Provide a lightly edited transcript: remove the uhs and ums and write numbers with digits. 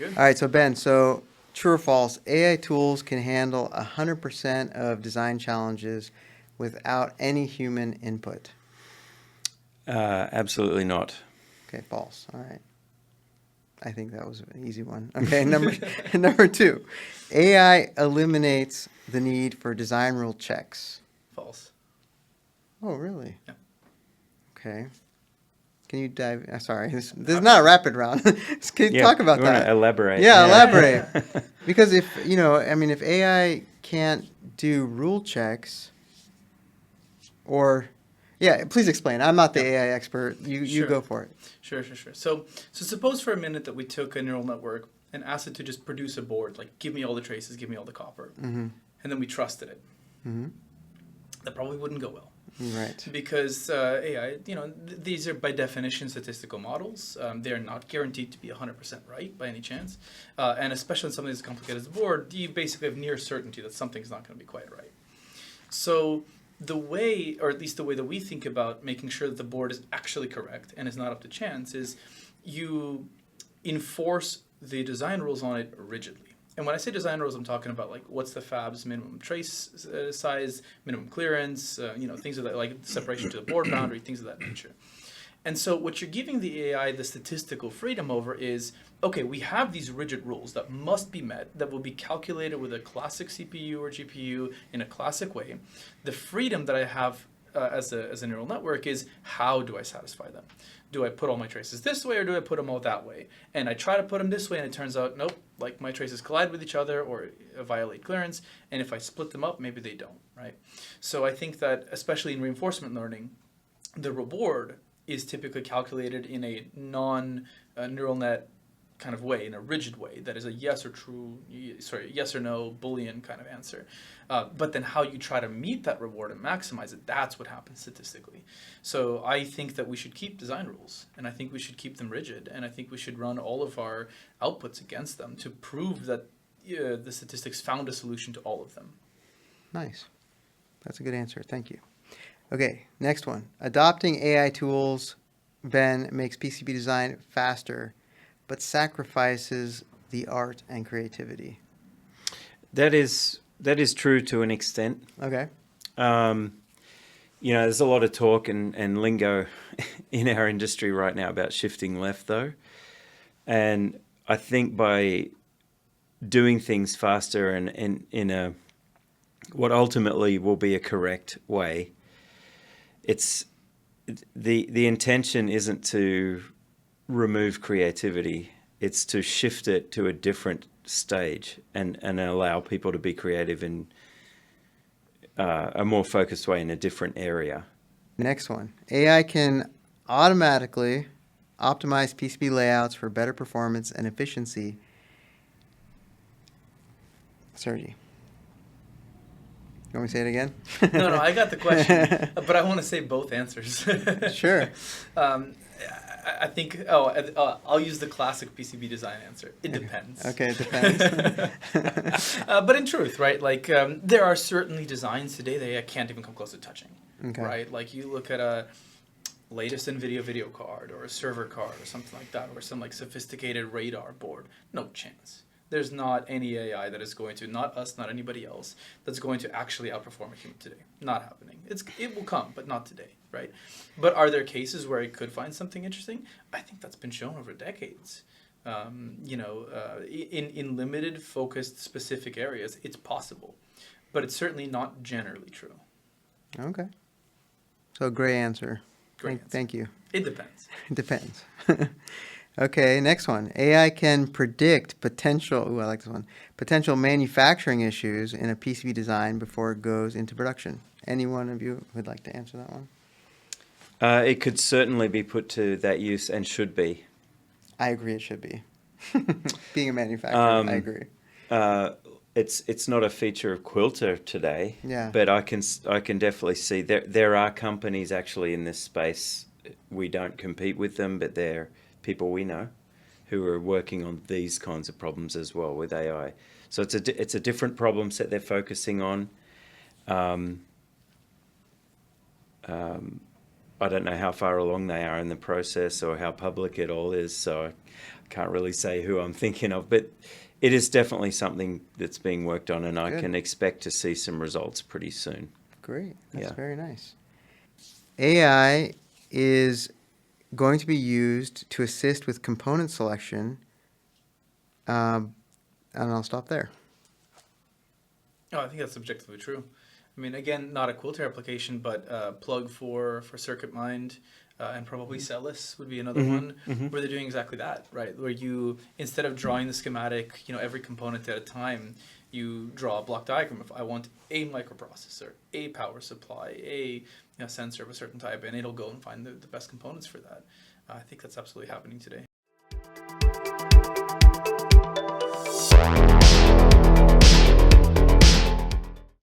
Good. All right, so Ben, so true or false, AI tools can handle 100% of design challenges without any human input. Absolutely not. Okay, false. All right. I think that was an easy one. Okay, number two, AI eliminates the need for design rule checks. False. Oh, really? Yeah. Okay. Can you dive? Sorry, this is not a rapid round. Can you talk about you wanna that? elaborate. Yeah, Yeah. elaborate. Because if if AI can't do rule checks, or yeah, please explain. I'm not the AI expert. You Sure. go for it. Sure. So suppose for a minute that we took a neural network and asked it to just produce a board, like give me all the traces, give me all the copper, and then we trusted it. That probably wouldn't go well. Right. Because AI, these are by definition statistical models. They are not guaranteed to be 100% right by any chance. And especially in something as complicated as the board, you basically have near certainty that something's not going to be quite right. So the way, or at least the way that we think about making sure that the board is actually correct and is not up to chance, is you enforce the design rules on it rigidly. And when I say design rules, I'm talking about like what's the fab's minimum trace size, minimum clearance, things of that, like separation to the board boundary, things of that nature. And so what you're giving the AI the statistical freedom over is, okay, we have these rigid rules that must be met, that will be calculated with a classic CPU or GPU in a classic way. The freedom that I have as a neural network is, how do I satisfy them? Do I put all my traces this way or do I put them all that way? And I try to put them this way and it turns out, nope, like my traces collide with each other or violate clearance. And if I split them up, maybe they don't, right? So I think that, especially in reinforcement learning, the reward is typically calculated in a non-neural net kind of way, in a rigid way, that is a yes or no Boolean kind of answer. But then how you try to meet that reward and maximize it, that's what happens statistically. So I think that we should keep design rules, and I think we should keep them rigid, and I think we should run all of our outputs against them to prove that the statistics found a solution to all of them. Nice. That's a good answer. Thank you. Okay, next one. Adopting AI tools, Ben, makes PCB design faster, but sacrifices the art and creativity. That is true to an extent. Okay. There's a lot of talk and lingo in our industry right now about shifting left, though. And I think by doing things faster and in a what ultimately will be a correct way, it's the intention isn't to remove creativity, it's to shift it to a different stage and allow people to be creative in a more focused way in a different area. Next one. AI can automatically optimize PCB layouts for better performance and efficiency. Sergiy. You want me to say it again? No, I got the question, but I want to say both answers. Sure. I think, I'll use the classic PCB design answer. It depends. Okay, it depends. But in truth, right, like there are certainly designs today that I can't even come close to touching, Okay. right? Like you look at a latest NVIDIA video card or a server card or something like that, or some like sophisticated radar board, no chance. There's not any AI that is going to, not us, not anybody else, that's going to actually outperform a human today. Not happening. It will come, but not today, right? But are there cases where it could find something interesting? I think that's been shown over decades. In limited, focused, specific areas, it's possible. But it's certainly not generally true. Okay. So gray answer. Great answer. Thank you. It depends. It depends. Okay, next one. AI can predict potential, I like this one, potential manufacturing issues in a PCB design before it goes into production. Any one of you would like to answer that one? It could certainly be put to that use and should be. I agree it should be. Being a manufacturer, I agree. It's not a feature of Quilter today, Yeah. but I can definitely see there are companies actually in this space. We don't compete with them, but they're people we know who are working on these kinds of problems as well with AI. So it's a different problem set they're focusing on. I don't know how far along they are in the process or how public it all is, so I can't really say who I'm thinking of, but it is definitely something that's being worked on, and I Good. can expect to see some results pretty soon. Great. That's Yeah. very nice. AI is going to be used to assist with component selection, and I'll stop there. Oh, I think that's objectively true. I mean, again, not a Quilter application, but plug for CircuitMind and probably Celis would be another one where they're doing exactly that, right? Where you, instead of drawing the schematic, every component at a time, you draw a block diagram of I want a microprocessor, a power supply, a sensor of a certain type, and it'll go and find the best components for that. I think that's absolutely happening today.